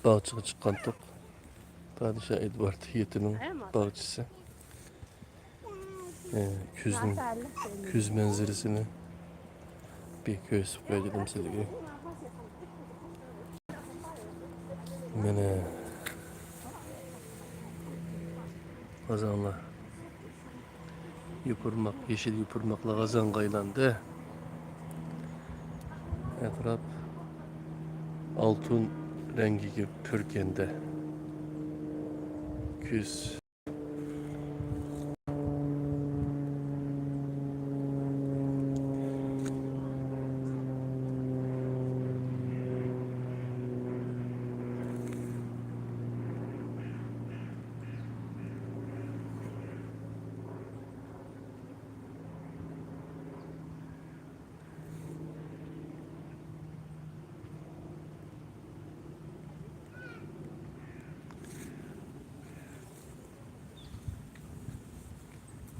Bağçığa çıkandık. Padişah Edward Yiğit'in bağçısı. Küz menziresini bir göğsüp koyalım sizge. Mene kazanla yupurmak, yeşil yupurmakla kazan kaylandı. Etraf altın rengi gibi pürkende. Küz.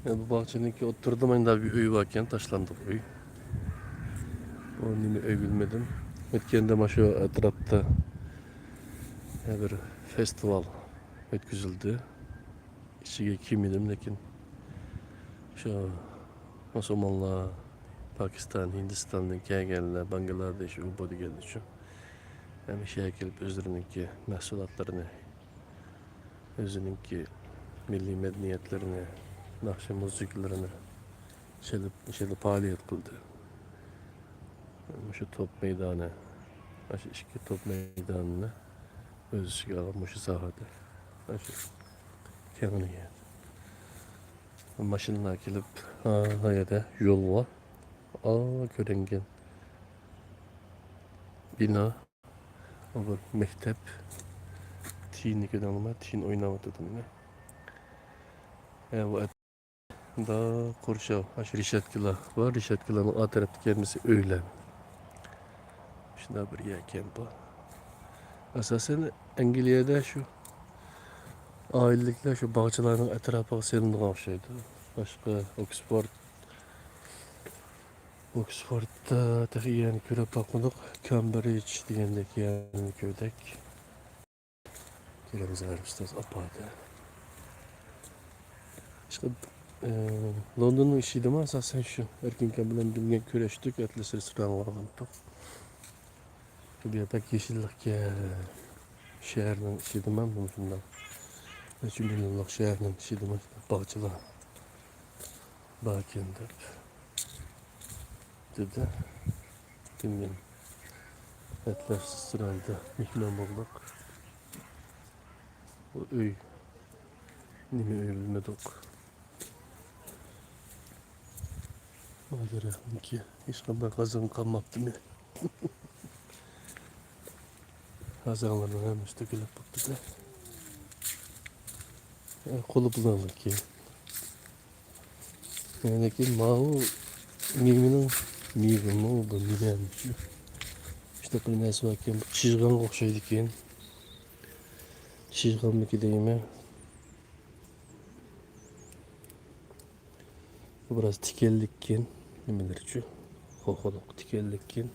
Ya bu bahçedeki oturdum aynı bir öy varken taşlandı bu öy. Onun öy bilmedim. Etkende maşo etrafta ya bir festival ötküzüldü. İçige kim idim lekin şu Müslümanlar, Pakistan, Hindistan'dan gelgenler, Bangladeş, Ubodi geldi şu. Hem şeye gelip özlerininki mahsulatlarını, özününki milli medeniyetlerini, nakşi müziklerini şöyle faaliyet kıldı. Şu top meydanı, şu iki top meydanını öz işi almış sahada. Şu kendine geldi. Maşınlar gelip hayada yol var. Görengen bina, olur mektep, tin gidanıma, tin oynamadı dedim ne. Bu da Kurşav, aşı Rişatkila var. Rişatkila'nın A tarafı kendisi öyle. Şimdi bir yerken bu. Esasen İngilizce'de şu ailelikler şu bağcıların etrafı senin kavşaydı. Başka Oxford'da tabii yani köre bakmadık. Cambridge diyendeki yani köydek. Gelemiz ağrımızda apadı. İşte London'un işiydi ama esasen şu. Erkenken bilen bilgen köreştik. Atlas restoran var. Bir pek yeşillik ya. Şehirden işiydim ben bunu şundan. 3 milyonluk şehirden işiydim. Bağcılar. Bağkende. Dedi. Bilmiyorum. Etler sıraydı. Mihman bulduk. Bu öy. Nimi öy bilmedik. Ona göre ki hiç kadar kazan kalmadı mı? Kazanlardan hem üstte gelip baktı da. Kolu bulanık ki. Yani ki mahu miminin mimi oldu mimiymiş. İşte bu nesi varken çizgan okşaydı ki. Çizgan mı ki deyime. Bu biraz tikellikkin. Nemidir şu? Kokoluk tikellikkin.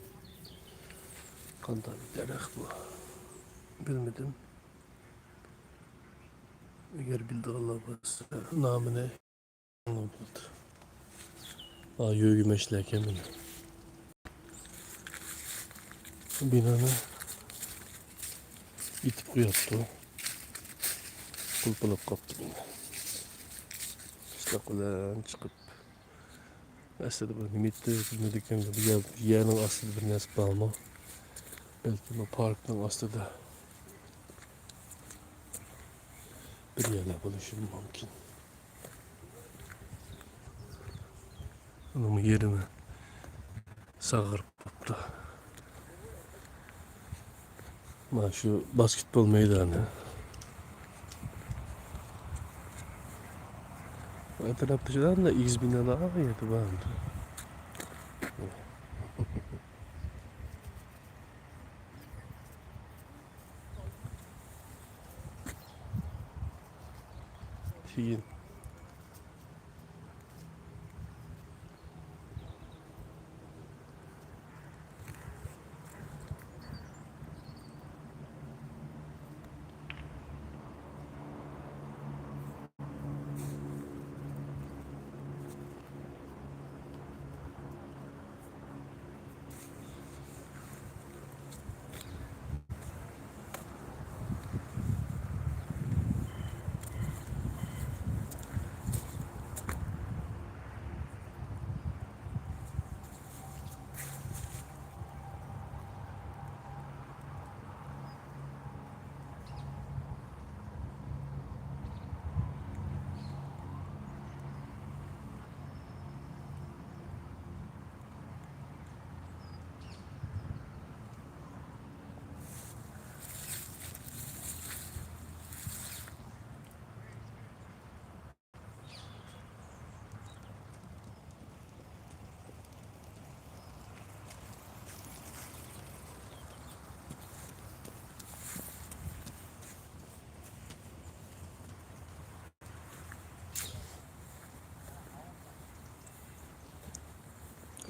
Kanda bir derek bu. Bilmedim. Eğer bildi Allah varsa namı ne? Oldu. Yöğü meşlerken beni. Binanı itip koyattı. Kulpalık kaptı beni. İşte kulağın çıkıp aslında bu limitte bilmedikken bir yerin aslında bir nesip alma. Belki bu parkın aslında bir yerle buluşum mümkün. Onun yerine sağırıp tuttu. Ama şu basketbol meydanı. Etraf dışarıdan da iz binalar vardı vardı. Şeyin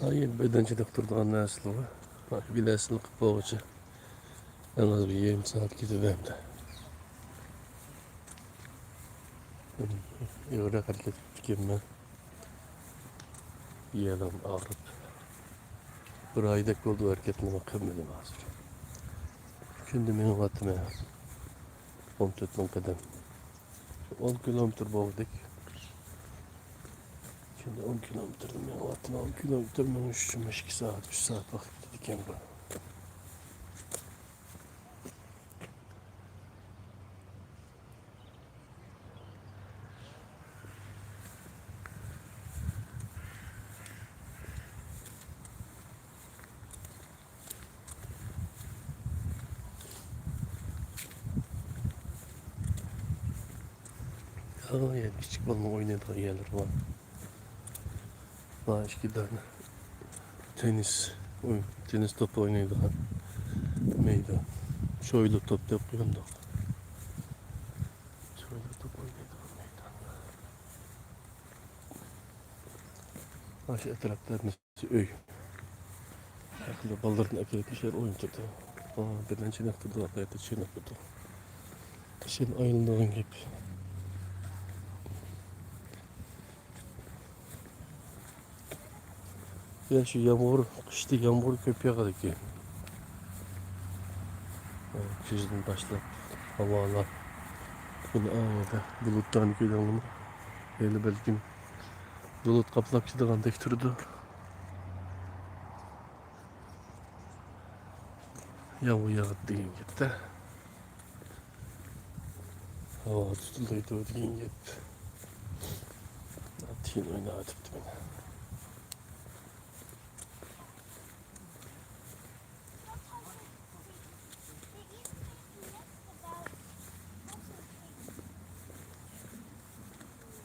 Hayır, bedenci doktordan nasıl var? Bilesin boğucu. En az bir 20 saat gidiyor hem de. Öyle hareket ettim ben. Yeğenim ağrıp. Bir aydak oldu hareketine bakamadım hazır. Şimdi benim vatıma 14 kadar. 10 kilometre boğduk. Şimdi 10 kilometre benim vatıma 10 kilometre ben 3 saat 3 saat vakit dedik yani bana. Aa yani küçük balma oynadığı yerler var. Daha iki tane tenis topu oynadığı meydan. Şöyle top yapıyorum da. Şöyle top oynadığı meydan. Aşağı etraflar mesela öy. Akıllı ballarını akıllıkmışlar oyun tuttu. Aa birden çiğnek tuttu, akıllıkta çiğnek tuttu. Şimdi ayrıldığın gibi. Ya şu yağmur, kışta yağmur köpüğe kadar ki. Kışın başlayıp havalar. Yine ayada buluttan gelen onu. Öyle belki bulut kaplakçı da kandak turdu. Yağmur yağdı deyin gitti. Hava tutulduydu deyin gitti. Atayım oynatıp beni.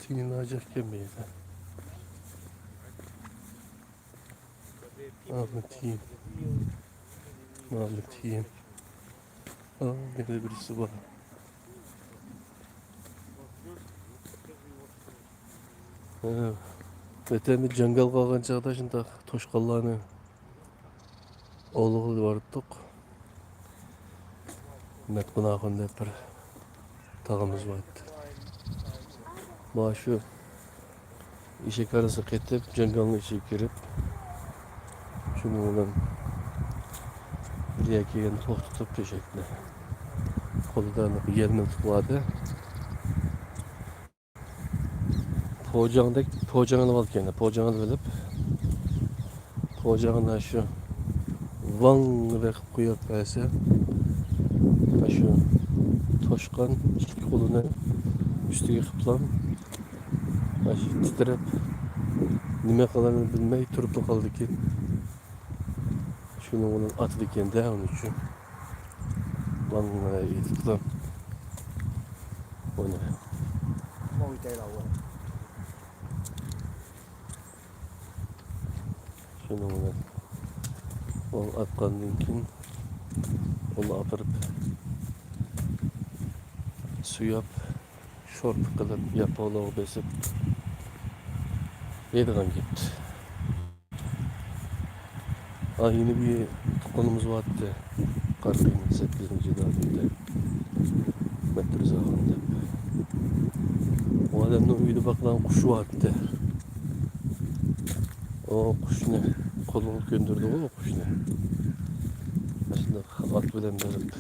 Tinin acak gelmeyiz ha. Ahmet'iyim. Ahmet'iyim. Aa nerede birisi var. Evet. Vetemi cangal kalgan çağda şimdi toşkallarını oğlu vardık. Met kunağında bir tağımız vardı. Başı işe karısı ketip cangalın içine girip şunu olan bir yakayın tutup peşekle. Koludan bir yerine tıkladı. Poğaçanı alıp kendine. Poğaçanı alıp poğaçanı şu van ve koyup verse şu toşkan iki kolunu üstüge kıplan şu titrep nime kalanını bilmeyi turup kaldı ki şunu onun atı kendi onun için van tıklan o ne şunu onun atkanın için onu apırıp su yap şorp kılıp yapılı besip yediğen gitti. Yeni bir konumuz vardı. Karpinin 8. dağında metre zahında. O adamın uyudu bakılan kuşu vardı. O kuş ne? Kolunu gönderdi o kuş ne? Aslında at bilen verip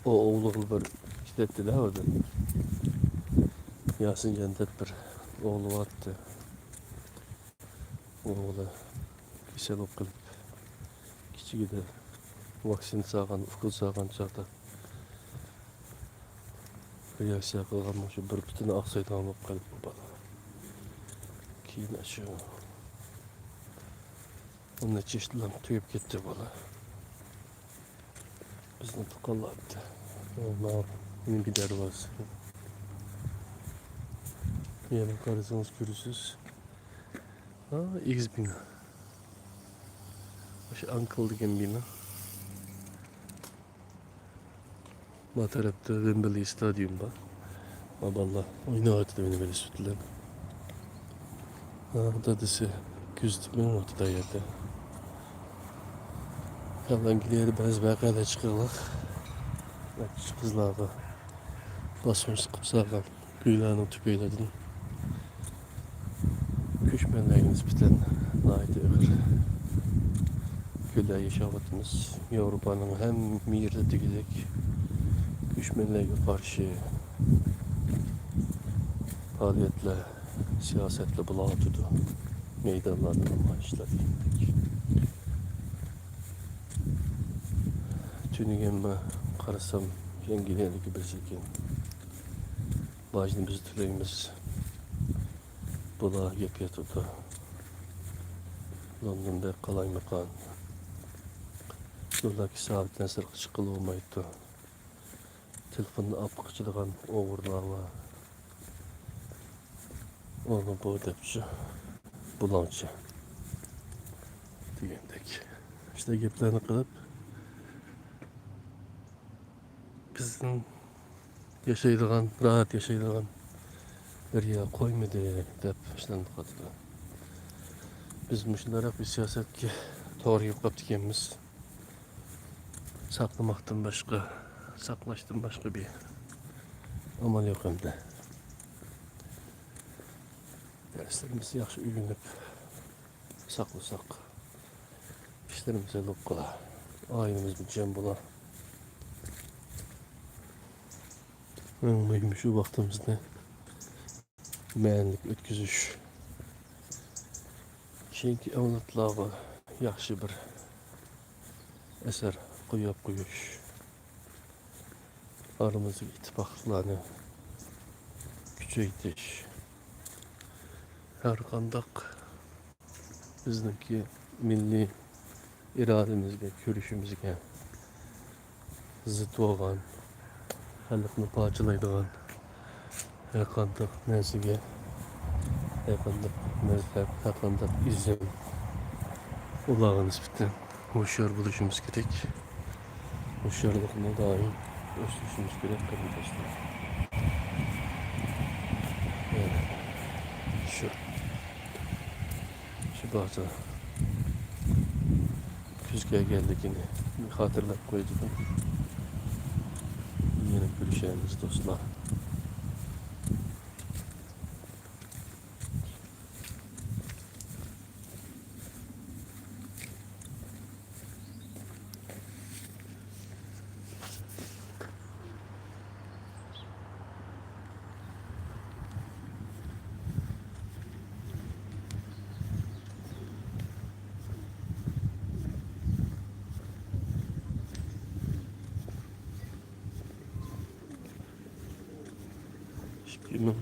o oğlu bir işlettiler orada. Yasin Cendet bir oğlu vardı. Oğlu güzel okulup küçük de vaksin sağan, ufkul sağan çağda reaksiya kılgan şu bir bütün aksaydan alıp kalıp bu bana. Keyin şu onun çeşitlen tüyüp gitti bana. Bizden tukallardı. Allah yine gider var. Yine bakarsanız görürsünüz. X bina. Şu Uncle degen bina. Bu tarafta Wembley Stadyum var. Vallahi oyunu vardı benim böyle sütülen. Dadisi Küzdümün ortada yerde. Kalan gidiyor biraz belki çıkırlar. Şu kızlarda basmış sıkıpsardan güylanın tüpeyledin. Küçmenleriniz biten naide öğür. Güller yaşavatımız Avrupa'nın hem mirde gidecek küçmenlerine karşı faaliyetle, siyasetle bulağı tutu. Meydanlarda amaçlar diyeyim. Tünügenme karasam yengileri gibi çekin. Bacını biz tüleyimiz bulağı yapıya tutu. London'da kalay mekan. Yoldaki sabitten sırkı çıkılı olmaydı. Telefonda apıkçılıgan oğurlarla. Onu bu depçi. Bulançı. Diyendek. İşte geplerini kılıp bizim yaşaydığın, rahat yaşaydığın bir yer koymadı dep işlendik adıda. Biz müşünlarak bir siyaset ki doğru yapıp dikemiz. Saklamaktan başka, saklaştım başka bir amal yok hem de. Derslerimizi yaxşı üyünüp saklasak, işlerimize lokkala, ailemiz bir cem bula. Mühim şu vaxtımızda məənlik ötküzüş. Çünki evlatlığa yaxşı bir eser koyup koyuş. Aramızdaki ittifaklarını küçültüş. Her kandak bizdeki milli irademizge, görüşümüzge zıt olan, halkını parçalaydıgan, her kandak nesige, her kandak mezhep, her kandak izim olağı nispeten hoşyar buluşumuz gerek. Hoşyarlıkına daim ölçüşümüz gerek arkadaşlar. Yani şu bahçe küzgeye geldik yine. Bir hatırlayıp koyduk. Yine görüşeceğimiz dostlar. Şimdi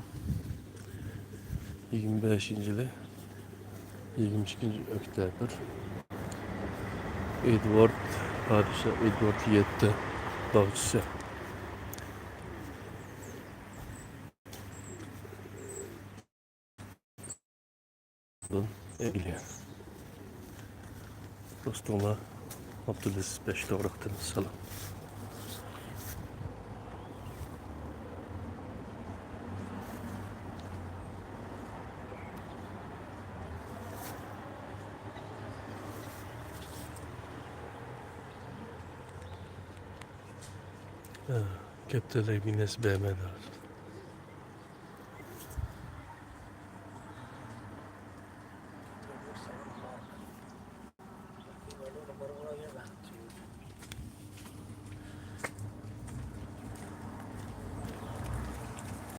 25. ile 22. oktyabr Edward Padişah Edward 7 bağçısı. Evliya. Dostuma Abdülaziz Beş Doğrak'tan salam. Kepteler binesi beğenmediler.